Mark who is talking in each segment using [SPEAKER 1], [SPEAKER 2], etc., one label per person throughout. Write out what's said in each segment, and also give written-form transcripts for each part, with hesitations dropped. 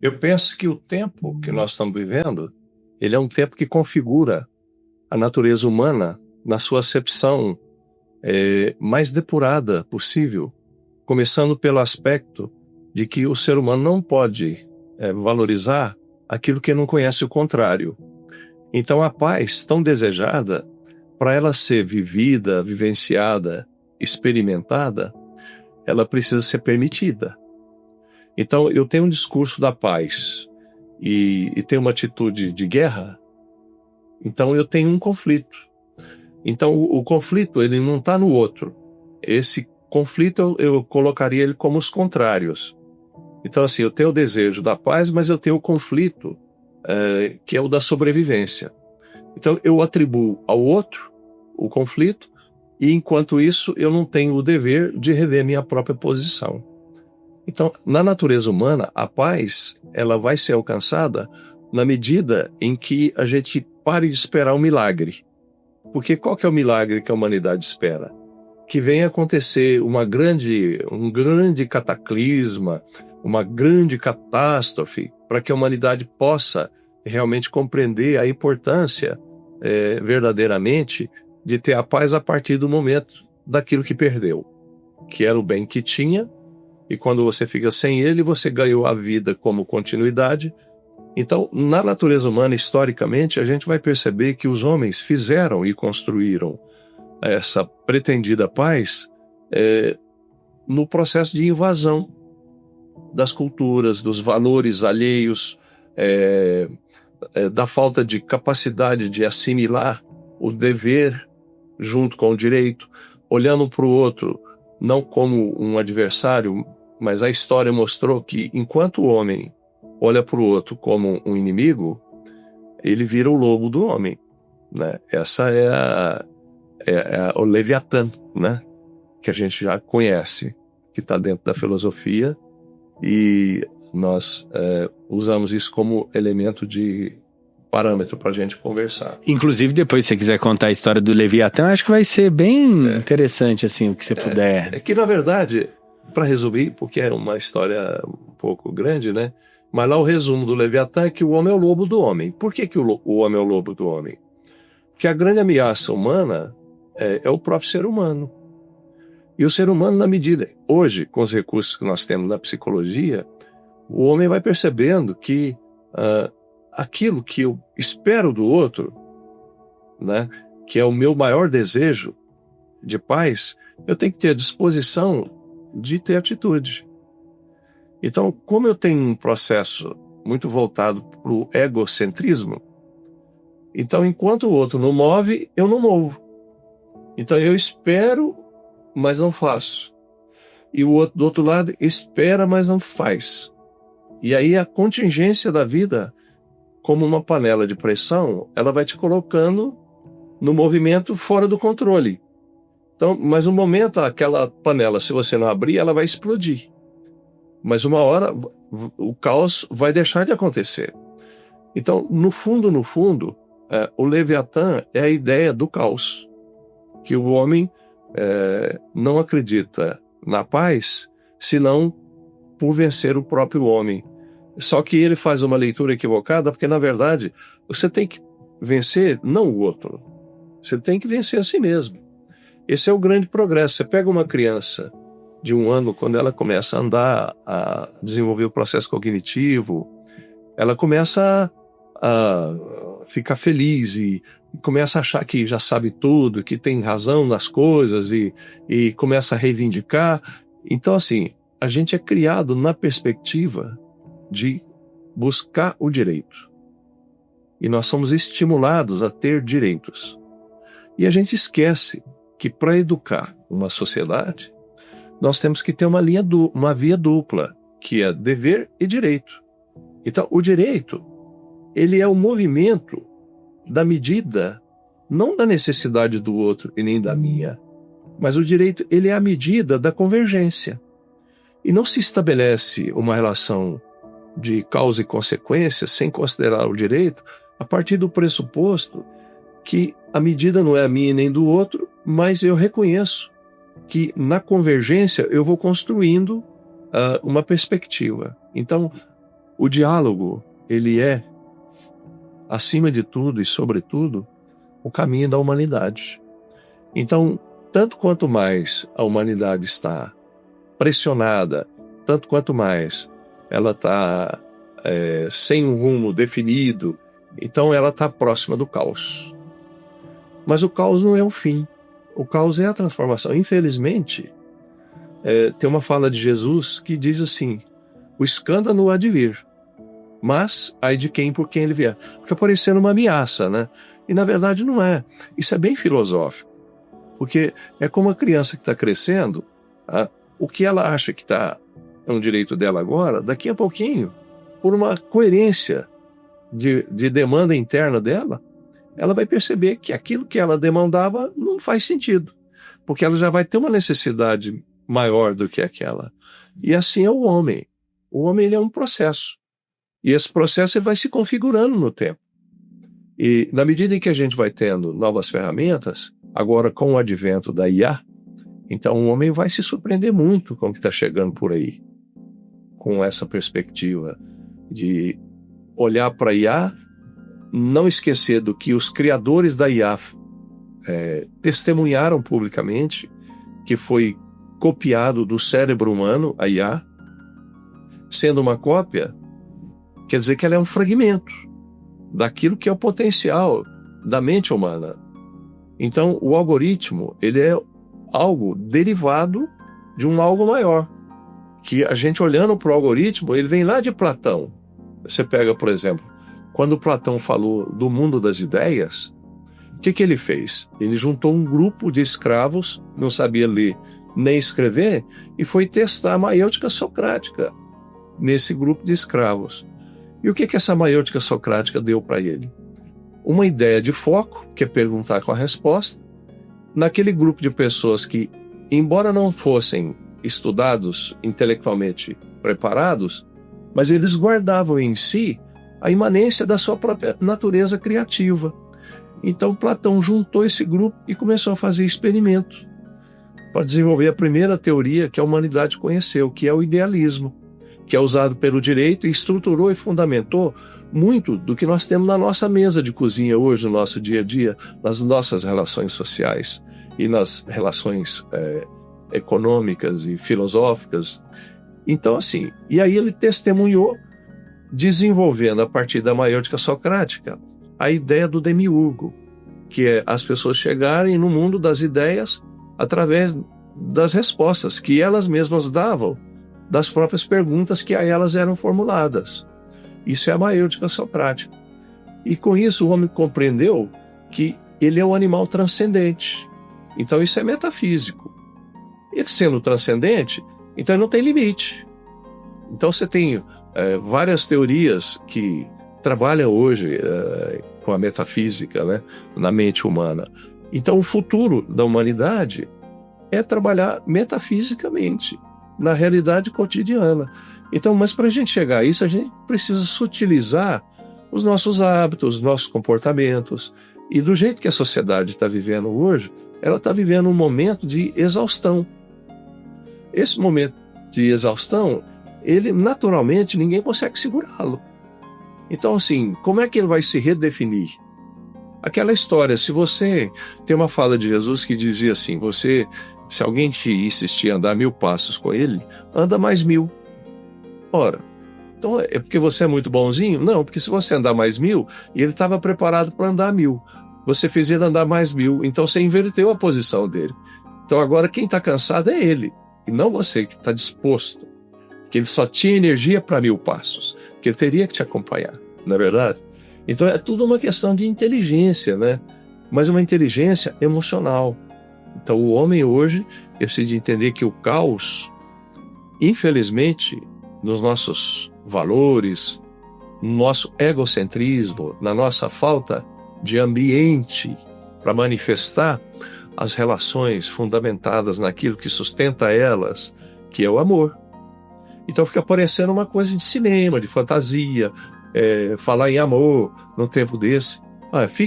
[SPEAKER 1] Eu penso que o tempo que nós estamos vivendo, ele é um tempo que configura a natureza humana na sua acepção mais depurada possível, começando pelo aspecto de que o ser humano não pode valorizar aquilo que não conhece o contrário. Então a paz tão desejada, para ela ser vivida, vivenciada, experimentada, ela precisa ser permitida. Então eu tenho um discurso da paz e tenho uma atitude de guerra, então eu tenho um conflito. Então o conflito ele não está no outro. Esse conflito eu colocaria ele como os contrários. Então assim, eu tenho o desejo da paz, mas eu tenho o conflito que é o da sobrevivência. Então eu atribuo ao outro o conflito e enquanto isso eu não tenho o dever de rever minha própria posição. Então, na natureza humana, a paz ela vai ser alcançada na medida em que a gente pare de esperar um milagre. Porque qual que é o milagre que a humanidade espera? Que venha acontecer um grande cataclisma, uma grande catástrofe, para que a humanidade possa realmente compreender a importância verdadeiramente de ter a paz a partir do momento daquilo que perdeu, que era o bem que tinha. E quando você fica sem ele, você ganhou a vida como continuidade. Então, na natureza humana, historicamente, a gente vai perceber que os homens fizeram e construíram essa pretendida paz no processo de invasão das culturas, dos valores alheios, da falta de capacidade de assimilar o dever junto com o direito, olhando para o outro não como um adversário, mas a história mostrou que enquanto o homem olha para o outro como um inimigo, ele vira o lobo do homem, né? Essa é o Leviatã, né? Que a gente já conhece, que está dentro da filosofia, e nós usamos isso como elemento de parâmetro para a gente conversar.
[SPEAKER 2] Inclusive, depois, se você quiser contar a história do Leviatã, acho que vai ser bem interessante, assim, o que você puder.
[SPEAKER 1] É que, na verdade, para resumir, porque é uma história um pouco grande, né? Mas lá o resumo do Leviatã é que o homem é o lobo do homem. Por que o homem é o lobo do homem? Porque a grande ameaça humana é o próprio ser humano. E o ser humano, na medida... Hoje, com os recursos que nós temos da psicologia, o homem vai percebendo que aquilo que eu espero do outro, né, que é o meu maior desejo de paz, eu tenho que ter a disposição de ter atitude. Então, como eu tenho um processo muito voltado para o egocentrismo, então, enquanto o outro não move, eu não movo. Então, eu espero, mas não faço. E o outro, do outro lado, espera, mas não faz. E aí a contingência da vida, como uma panela de pressão, ela vai te colocando no movimento fora do controle. Então, mas um momento, aquela panela, se você não abrir, ela vai explodir. Mas uma hora, o caos vai deixar de acontecer. Então, no fundo, o Leviatã é a ideia do caos. Que o homem não acredita na paz, senão por vencer o próprio homem. Só que ele faz uma leitura equivocada, porque, na verdade, você tem que vencer não o outro. Você tem que vencer a si mesmo. Esse é o grande progresso. Você pega uma criança de 1 ano, quando ela começa a andar, a desenvolver o processo cognitivo, ela começa a ficar feliz e começa a achar que já sabe tudo, que tem razão nas coisas e começa a reivindicar. Então, assim, a gente é criado na perspectiva de buscar o direito. E nós somos estimulados a ter direitos. E a gente esquece que para educar uma sociedade, nós temos que ter uma via dupla, que é dever e direito. Então, o direito, ele é o movimento da medida, não da necessidade do outro e nem da minha, mas o direito, ele é a medida da convergência. E não se estabelece uma relação de causa e consequência sem considerar o direito a partir do pressuposto que a medida não é a minha nem do outro, mas eu reconheço que na convergência eu vou construindo uma perspectiva. Então, O diálogo, ele é, acima de tudo e sobretudo, o caminho da humanidade. Então, tanto quanto mais a humanidade está pressionada, tanto quanto mais ela está sem um rumo definido, então ela está próxima do caos. Mas o caos não é o fim. O caos é a transformação. Infelizmente, tem uma fala de Jesus que diz assim: o escândalo há de vir, mas ai de quem por quem ele vier. Fica parecendo uma ameaça, né? E na verdade não é. Isso é bem filosófico. Porque é como a criança que está crescendo, o que ela acha que é um direito dela agora, daqui a pouquinho, por uma coerência de demanda interna dela, ela vai perceber que aquilo que ela demandava não faz sentido, porque ela já vai ter uma necessidade maior do que aquela. E assim é o homem. O homem, ele é um processo. E esse processo ele vai se configurando no tempo. E na medida em que a gente vai tendo novas ferramentas, agora com o advento da IA, então o homem vai se surpreender muito com o que está chegando por aí, com essa perspectiva de olhar para a IA, não esquecer do que os criadores da IA testemunharam publicamente, que foi copiado do cérebro humano, a IA, sendo uma cópia, quer dizer que ela é um fragmento daquilo que é o potencial da mente humana. Então, o algoritmo, ele é algo derivado de um algo maior, que a gente olhando para o algoritmo, ele vem lá de Platão. Você pega, por exemplo, quando Platão falou do mundo das ideias, o que ele fez? Ele juntou um grupo de escravos, não sabia ler nem escrever, e foi testar a maiêutica socrática nesse grupo de escravos. E o que essa maiêutica socrática deu para ele? Uma ideia de foco, que é perguntar com a resposta, naquele grupo de pessoas que, embora não fossem estudados, intelectualmente preparados, mas eles guardavam em si a imanência da sua própria natureza criativa. Então Platão juntou esse grupo e começou a fazer experimentos para desenvolver a primeira teoria que a humanidade conheceu, que é o idealismo, que é usado pelo direito e estruturou e fundamentou muito do que nós temos na nossa mesa de cozinha hoje, no nosso dia a dia, nas nossas relações sociais e nas relações econômicas e filosóficas. Então, assim, e aí ele testemunhou, desenvolvendo a partir da maiêutica socrática, a ideia do demiurgo, que é as pessoas chegarem no mundo das ideias através das respostas que elas mesmas davam das próprias perguntas que a elas eram formuladas. Isso é a maiêutica socrática. E com isso o homem compreendeu que ele é um animal transcendente. Então isso é metafísico. Ele sendo transcendente, então ele não tem limite. Então você tem várias teorias que trabalham hoje com a metafísica, né, na mente humana. Então o futuro da humanidade é trabalhar metafisicamente, na realidade cotidiana. Então, mas para a gente chegar a isso, a gente precisa sutilizar os nossos hábitos, os nossos comportamentos. E do jeito que a sociedade está vivendo hoje, ela está vivendo um momento de exaustão. Esse momento de exaustão, ele naturalmente ninguém consegue segurá-lo. Então, assim, como é que ele vai se redefinir? Aquela história, se você tem uma fala de Jesus que dizia assim, se alguém te insistir em andar 1000 passos com ele, anda mais 1000. Ora, então é porque você é muito bonzinho? Não, porque se você andar mais 1000, e ele estava preparado para andar 1000, você fez ele andar mais 1000, então você inverteu a posição dele. Então agora quem está cansado é ele, e não você que está disposto, que ele só tinha energia para 1000 passos, que ele teria que te acompanhar, não é verdade? Então é tudo uma questão de inteligência, né? Mas uma inteligência emocional. Então o homem hoje precisa entender que o caos, infelizmente, nos nossos valores, no nosso egocentrismo, na nossa falta de ambiente para manifestar as relações fundamentadas naquilo que sustenta elas, que é o amor. Então fica parecendo uma coisa de cinema, de fantasia, falar em amor num tempo desse.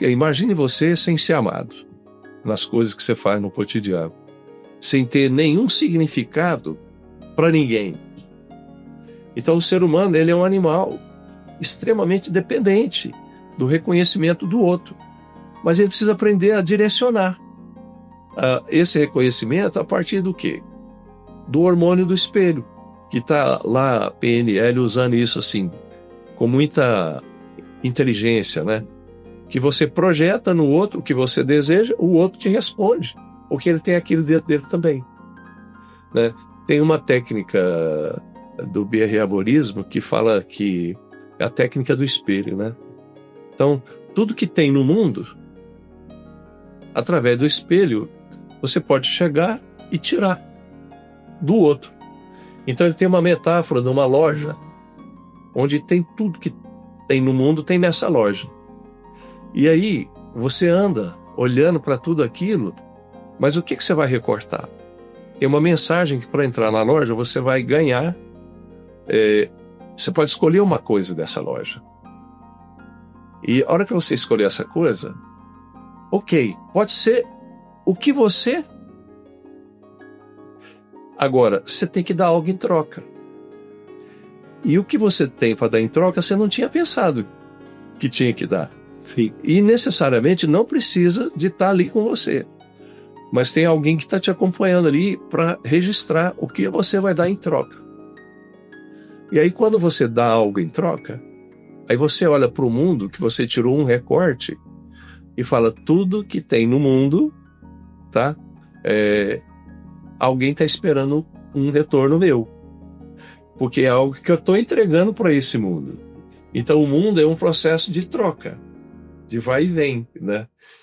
[SPEAKER 1] Imagine você sem ser amado nas coisas que você faz no cotidiano, sem ter nenhum significado para ninguém. Então o ser humano, ele é um animal extremamente dependente do reconhecimento do outro. Mas ele precisa aprender a direcionar esse reconhecimento a partir do quê? Do hormônio do espelho, que está lá, a PNL, usando isso assim, com muita inteligência, né? Que você projeta no outro o que você deseja, o outro te responde, porque ele tem aquilo dentro dele também, né? Tem uma técnica do behaviorismo que fala que é a técnica do espelho, né? Então, tudo que tem no mundo, através do espelho, você pode chegar e tirar do outro. Então ele tem uma metáfora de uma loja, onde tem tudo que tem no mundo, tem nessa loja. E aí, você anda olhando para tudo aquilo, mas o que você vai recortar? Tem uma mensagem que para entrar na loja você vai ganhar, você pode escolher uma coisa dessa loja. E a hora que você escolher essa coisa, ok, pode ser o que você... Agora, você tem que dar algo em troca. E o que você tem para dar em troca, você não tinha pensado que tinha que dar.
[SPEAKER 2] Sim.
[SPEAKER 1] E necessariamente não precisa de estar ali com você. Mas tem alguém que está te acompanhando ali para registrar o que você vai dar em troca. E aí quando você dá algo em troca, aí você olha para o mundo, que você tirou um recorte, e fala, tudo que tem no mundo, tá? Alguém está esperando um retorno meu. Porque é algo que eu estou entregando para esse mundo. Então o mundo é um processo de troca, de vai e vem, né?